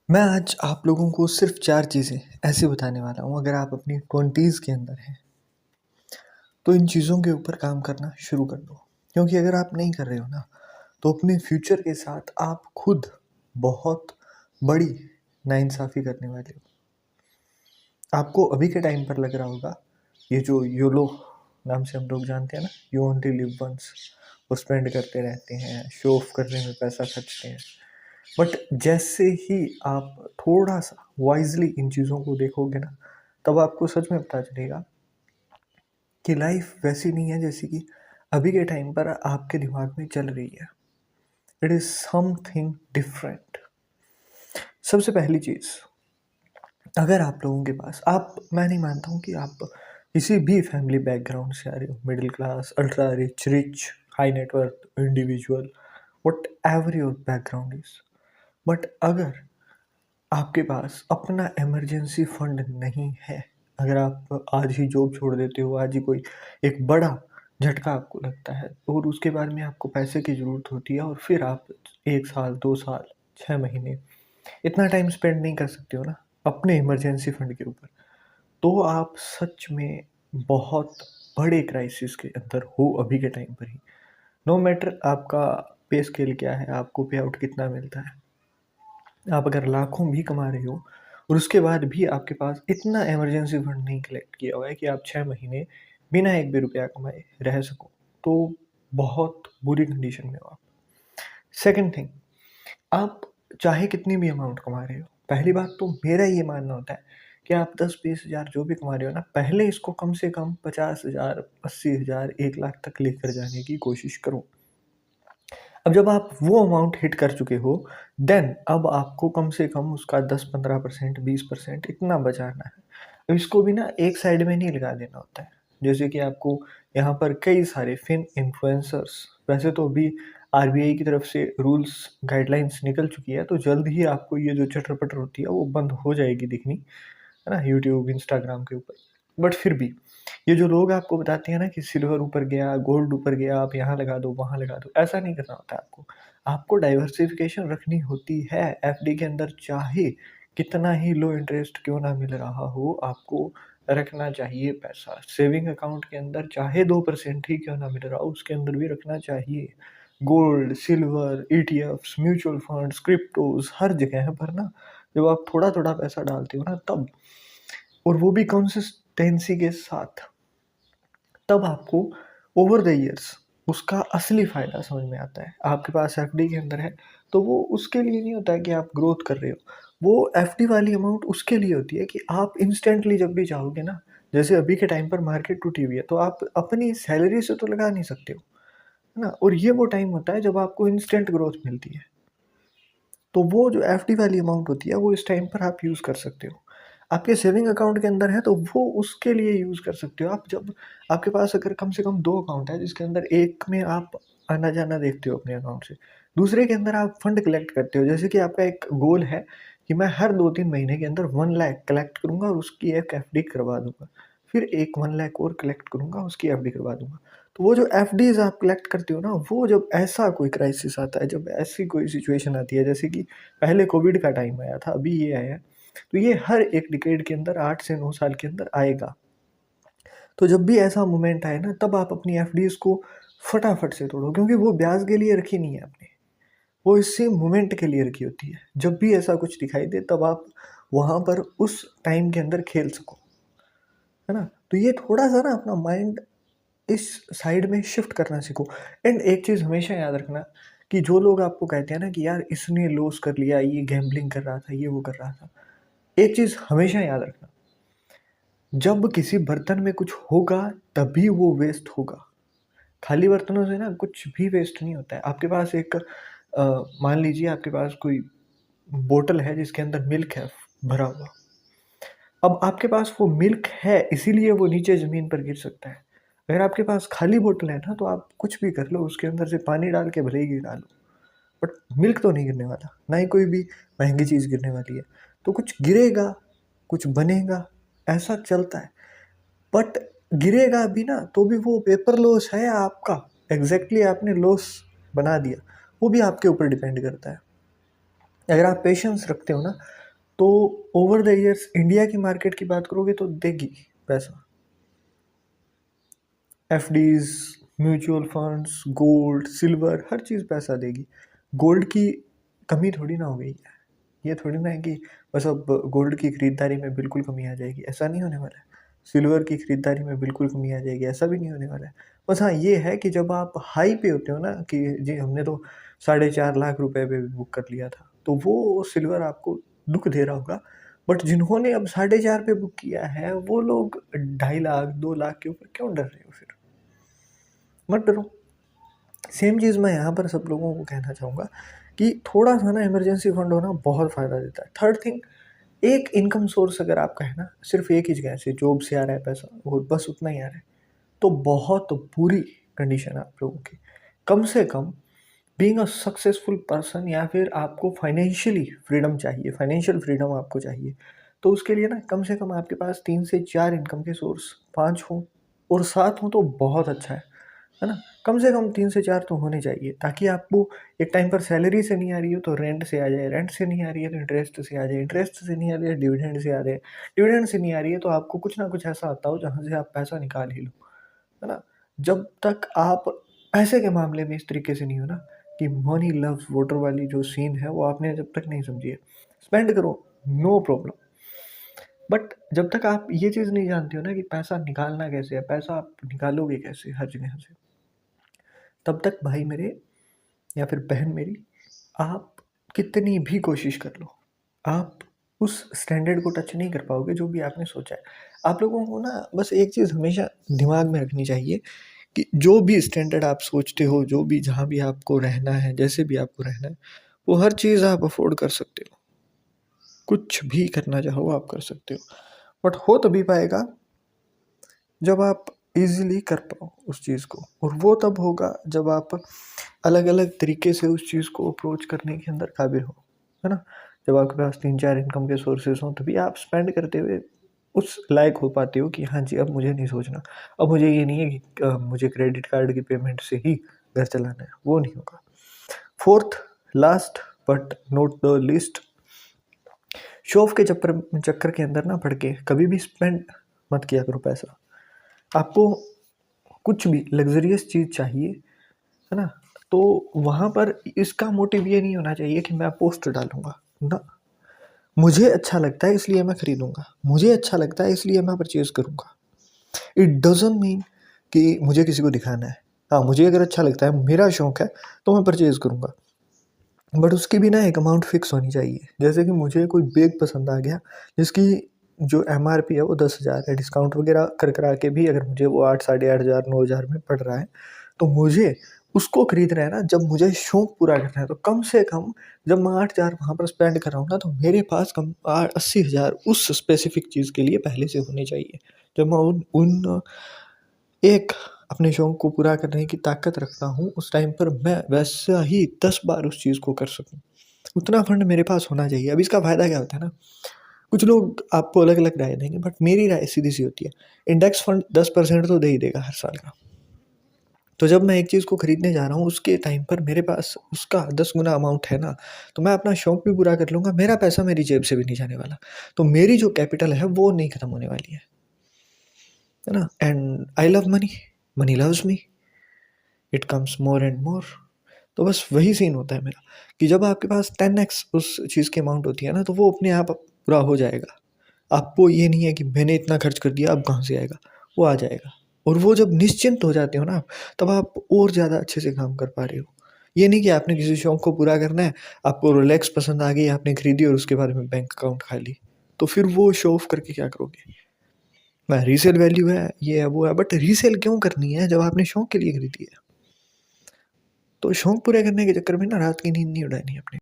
मैं आज आप लोगों को सिर्फ 4 चीज़ें ऐसी बताने वाला हूँ, अगर आप अपनी 20s के अंदर हैं, तो इन चीज़ों के ऊपर काम करना शुरू कर दो। क्योंकि अगर आप नहीं कर रहे हो ना, तो अपने फ्यूचर के साथ आप खुद बहुत बड़ी नाइंसाफ़ी करने वाले हो। आपको अभी के टाइम पर लग रहा होगा, ये जो योलो नाम से हम लोग जानते हैं ना, यू ओनली लिव वंस, वो स्पेंड करते रहते हैं, शो ऑफ करने में पैसा खर्चते हैं। बट जैसे ही आप थोड़ा सा वाइजली इन चीज़ों को देखोगे ना, तब आपको सच में पता चलेगा कि लाइफ वैसी नहीं है जैसी कि अभी के टाइम पर आपके दिमाग में चल रही है। It is something different. सबसे पहली चीज़, अगर आप लोगों के पास मैं नहीं मानता हूँ कि आप किसी भी फैमिली बैकग्राउंड से आ रहे हो, middle class, ultra rich, rich, high net worth, individual, what ever your background is, but अगर आपके पास अपना इमरजेंसी फंड नहीं है, अगर आप आज ही जॉब छोड़ देते हो, आज ही कोई एक बड़ा झटका आपको लगता है और उसके बाद में आपको पैसे की ज़रूरत होती है और फिर आप 1 साल, 2 साल, 6 महीने इतना टाइम स्पेंड नहीं कर सकते हो ना अपने इमरजेंसी फंड के ऊपर, तो आप सच में बहुत बड़े क्राइसिस के अंदर हो अभी के टाइम पर ही। नो मैटर आपका पे स्केल क्या है, आपको पे आउट कितना मिलता है, आप अगर लाखों भी कमा रहे हो और उसके बाद भी आपके पास इतना इमरजेंसी फंड नहीं कलेक्ट किया हुआ है कि आप 6 महीने बिना एक भी रुपया कमाए रह सको, तो बहुत बुरी कंडीशन में हो आप। सेकंड थिंग, आप चाहे कितनी भी अमाउंट कमा रहे हो, पहली बात तो मेरा ये मानना होता है कि आप 10-20 हज़ार जो भी कमा रहे हो ना, पहले इसको कम से कम 50 हज़ार, 80 हज़ार, 1 लाख तक लेकर जाने की कोशिश करो। अब जब आप वो अमाउंट हिट कर चुके हो, देन अब आपको कम से कम उसका 10-15%, 20% इतना बचाना है। अब इसको भी ना एक साइड में नहीं लगा देना होता है। जैसे कि आपको यहाँ पर कई सारे फिन इन्फ्लुएंसर्स, वैसे तो अभी आरबीआई की तरफ से रूल्स गाइडलाइंस निकल चुकी है, तो जल्द ही आपको ये जो चटर-पटर होती है वो बंद हो जाएगी दिखनी, है ना? यूट्यूब, इंस्टाग्राम के ऊपर। बट फिर भी ये जो लोग आपको बताते हैं ना कि सिल्वर ऊपर गया, गोल्ड ऊपर गया, आप यहाँ लगा दो, वहाँ लगा दो, ऐसा नहीं करना होता है आपको। आपको डाइवर्सिफ़िकेशन रखनी होती है। एफडी के अंदर चाहे कितना ही लो इंटरेस्ट क्यों ना मिल रहा हो, आपको रखना चाहिए पैसा। सेविंग अकाउंट के अंदर चाहे 2% ही क्यों ना मिल रहा हो, उसके अंदर भी रखना चाहिए। Gold, silver, ETFs, mutual funds, cryptos, हर जगह पर ना जब आप थोड़ा-थोड़ा पैसा डालते हो ना, तब, और वो भी कंसिस्टेंसी के साथ, तब आपको ओवर द ईयर्स उसका असली फ़ायदा समझ में आता है। आपके पास एफडी के अंदर है, तो वो उसके लिए नहीं होता है कि आप ग्रोथ कर रहे हो। वो एफडी वाली अमाउंट उसके लिए होती है कि आप इंस्टेंटली जब भी चाहोगे ना, जैसे अभी के टाइम पर मार्केट टूटी हुई है, तो आप अपनी सैलरी से तो लगा नहीं सकते हो, है ना? और ये वो टाइम होता है जब आपको इंस्टेंट ग्रोथ मिलती है। तो वो जो एफडी वाली अमाउंट होती है, वो इस टाइम पर आप यूज़ कर सकते हो। आपके सेविंग अकाउंट के अंदर है, तो वो उसके लिए यूज़ कर सकते हो। आप जब आपके पास अगर कम से कम 2 अकाउंट है, जिसके अंदर एक में आप आना-जाना देखते हो अपने अकाउंट से, दूसरे के अंदर आप फंड कलेक्ट करते हो। जैसे कि आपका एक गोल है कि मैं हर 2-3 महीने के अंदर 1 लाख कलेक्ट करूँगा और उसकी एक एफडी करवा दूँगा। फिर एक 1 लाख और कलेक्ट करूँगा, उसकी एफडी करवा दूँगा। तो वो जो एफडीज़ आप कलेक्ट करते हो ना, वो जब ऐसा कोई क्राइसिस आता है, जब ऐसी कोई सिचुएशन आती है, जैसे कि पहले कोविड का टाइम आया था, अभी ये आया है, तो ये हर एक डिकेड के अंदर 8 से 9 साल के अंदर आएगा। तो जब भी ऐसा मोमेंट आए ना, तब आप अपनी एफडीज़ को फटाफट से तोड़ो, क्योंकि वो ब्याज के लिए रखी नहीं है आपने, वो इसी मोमेंट के लिए रखी होती है। जब भी ऐसा कुछ दिखाई दे, तब आप वहाँ पर उस टाइम के अंदर खेल सको, है ना? तो ये थोड़ा-सा ना अपना माइंड इस साइड में शिफ्ट करना सीखो। एंड एक चीज़ हमेशा याद रखना कि जो लोग आपको कहते हैं ना कि यार इसने लॉस कर लिया, ये गैम्बलिंग कर रहा था, ये वो कर रहा था। एक चीज़ हमेशा याद रखना, जब किसी बर्तन में कुछ होगा तभी वो वेस्ट होगा। खाली बर्तनों से ना कुछ भी वेस्ट नहीं होता है। आपके पास एक मान लीजिए आपके पास कोई बोतल है जिसके अंदर मिल्क है भरा हुआ। अब आपके पास वो मिल्क है, इसीलिए वो नीचे ज़मीन पर गिर सकता है। अगर आपके पास खाली बोतल है ना, तो आप कुछ भी कर लो, उसके अंदर से पानी डाल के भले ही गिरा लो, बट मिल्क तो नहीं गिरने वाला, ना ही कोई भी महँगी चीज़ गिरने वाली है। तो कुछ गिरेगा, कुछ बनेगा, ऐसा चलता है। बट गिरेगा भी ना, तो भी वो पेपर लॉस है आपका, एग्ज़ैक्टली आपने लॉस बना दिया, वो भी आपके ऊपर डिपेंड करता है। अगर आप पेशेंस रखते हो ना, तो ओवर द ईयर्स इंडिया की मार्केट की बात करोगे तो देगी पैसा। FDs, mutual funds, gold, silver, हर चीज़ पैसा देगी। गोल्ड की कमी थोड़ी ना हो गई है। ये थोड़ी ना है कि बस अब गोल्ड की खरीदारी में बिल्कुल कमी आ जाएगी, ऐसा नहीं होने वाला है। सिल्वर की खरीदारी में बिल्कुल कमी आ जाएगी, ऐसा भी नहीं होने वाला है। बस हाँ, ये है कि जब आप हाई पे होते हो ना कि जी हमने तो 4.5 लाख रुपए पे बुक कर लिया था, तो वो सिल्वर आपको दुःख दे रहा होगा। बट जिन्होंने अब 4.5 पे बुक किया है, वो लोग 2.5 लाख, 2 लाख के ऊपर क्यों डर रहे हो फिर? मत डरो। सेम चीज़ मैं यहाँ पर सब लोगों को कहना चाहूँगा कि थोड़ा सा ना इमरजेंसी फंड होना बहुत फ़ायदा देता है। थर्ड थिंग, एक इनकम सोर्स अगर आपका है ना, सिर्फ एक ही जगह से जॉब से आ रहा है पैसा और बस उतना ही आ रहा है, तो बहुत बुरी कंडीशन है आप लोगों की। कम से कम बीइंग अ सक्सेसफुल पर्सन, या फिर आपको फाइनेंशियली फ्रीडम चाहिए, फाइनेंशियल फ्रीडम आपको चाहिए, तो उसके लिए ना कम से कम आपके पास 3 से 4 इनकम के सोर्स, 5 हों और 7 हों तो बहुत अच्छा है ना? कम से कम 3 से 4 तो होने चाहिए, ताकि आपको एक टाइम पर सैलरी से नहीं आ रही हो तो रेंट से आ जाए, रेंट से नहीं आ रही है तो इंटरेस्ट से आ जाए, इंटरेस्ट से नहीं आ रही है डिविडेंड से आ जाए, डिविडेंड से नहीं आ रही है तो आपको कुछ ना कुछ ऐसा आता हो जहाँ से आप पैसा निकाल ही लो, है ना? जब तक आप पैसे के मामले में इस तरीके से नहीं हो ना कि मनी लव्स वाटर वाली जो सीन है, वो आपने जब तक नहीं समझी है, स्पेंड करो, नो प्रॉब्लम। बट जब तक आप ये चीज़ नहीं जानते हो ना कि पैसा निकालना कैसे है, पैसा आप निकालोगे कैसे हर जगह से, तब तक भाई मेरे या फिर बहन मेरी, आप कितनी भी कोशिश कर लो, आप उस स्टैंडर्ड को टच नहीं कर पाओगे जो भी आपने सोचा है। आप लोगों को ना बस एक चीज़ हमेशा दिमाग में रखनी चाहिए कि जो भी स्टैंडर्ड आप सोचते हो, जो भी जहाँ भी आपको रहना है, जैसे भी आपको रहना है, वो हर चीज़ आप अफ़ोर्ड कर सकते हो। कुछ भी करना चाहो आप कर सकते हो। बट हो तभी पाएगा जब आप ईज़िली कर पाओ उस चीज़ को, और वो तब होगा जब आप अलग-अलग तरीके से उस चीज़ को अप्रोच करने के अंदर काबिल हो, है ना? जब आपके पास 3-4 इनकम के सोर्सेज़ हों, तभी आप स्पेंड करते हुए उस लायक हो पाते हो कि हाँ जी, अब मुझे नहीं सोचना। अब मुझे ये नहीं है कि मुझे क्रेडिट कार्ड की पेमेंट से ही घर चलाना है, वो नहीं होगा। Fourth, last but not the least, show off के चक्कर चक्कर के अंदर ना पड़ के कभी भी स्पेंड मत किया करो पैसा। आपको कुछ भी लग्ज़रियस चीज़ चाहिए, है ना? तो वहाँ पर इसका मोटिव ये नहीं होना चाहिए कि मैं पोस्ट डालूँगा, ना। मुझे अच्छा लगता है इसलिए मैं खरीदूँगा, मुझे अच्छा लगता है इसलिए मैं परचेज़ करूँगा। इट डज़न्ट मीन कि मुझे किसी को दिखाना है। हाँ, मुझे अगर अच्छा लगता है, मेरा शौक है, तो मैं परचेज़ करूँगा। बट उसकी भी ना एक अमाउंट फ़िक्स होनी चाहिए। जैसे कि मुझे कोई बैग पसंद आ गया, जिसकी जो एमआरपी है वो 10,000 है, डिस्काउंट वगैरह कर के भी अगर मुझे वो 8, साढ़े 8,000, 9,000 में पड़ रहा है, तो मुझे उसको खरीदना है ना, जब मुझे शौक पूरा करना है, तो कम से कम जब मैं 8,000 वहाँ पर स्पेंड कर रहा हूँ ना, तो मेरे पास कम 80,000 उस स्पेसिफ़िक चीज़ के लिए पहले से होने चाहिए। जब मैं उन उन एक अपने शौक को पूरा करने की ताकत रखता हूँ, उस टाइम पर मैं वैसा ही 10 बार उस चीज़ को कर सकूँ। उतना फंड मेरे पास होना चाहिए। अब इसका फ़ायदा क्या होता है ना, कुछ लोग आपको अलग-अलग राय देंगे, बट मेरी राय सीधी-सी होती है। इंडेक्स फंड 10% तो दे ही देगा हर साल का। तो जब मैं एक चीज़ को खरीदने जा रहा हूँ, उसके टाइम पर मेरे पास उसका 10 गुना अमाउंट है ना, तो मैं अपना शौक भी पूरा कर लूँगा, मेरा पैसा मेरी जेब से भी नहीं जाने वाला। तो मेरी जो कैपिटल है, वो नहीं खत्म होने वाली है ना? And I love money, money loves me, it comes more and more. तो बस वही सीन होता है मेरा कि जब आपके पास 10x उस चीज़ की अमाउंट होती है ना, तो वो अपने आप पूरा हो जाएगा। आपको ये नहीं है कि मैंने इतना खर्च कर दिया, अब कहाँ से आएगा? वो आ जाएगा। और वो जब निश्चिंत हो जाते हो ना, तब आप और ज़्यादा अच्छे से काम कर पा रहे हो। ये नहीं कि आपने किसी शौक को पूरा करना है, आपको रोलेक्स पसंद आ गई, आपने खरीदी और उसके बाद में बैंक अकाउंट खाली। तो फिर वो शो ऑफ करके क्या करोगे? ना रीसेल वैल्यू है, ये है, वो है, बट रीसेल क्यों करनी है जब आपने शौक के लिए खरीदी है? तो शौक पूरे करने के चक्कर में ना रात की नींद नहीं उड़ानी है अपनी।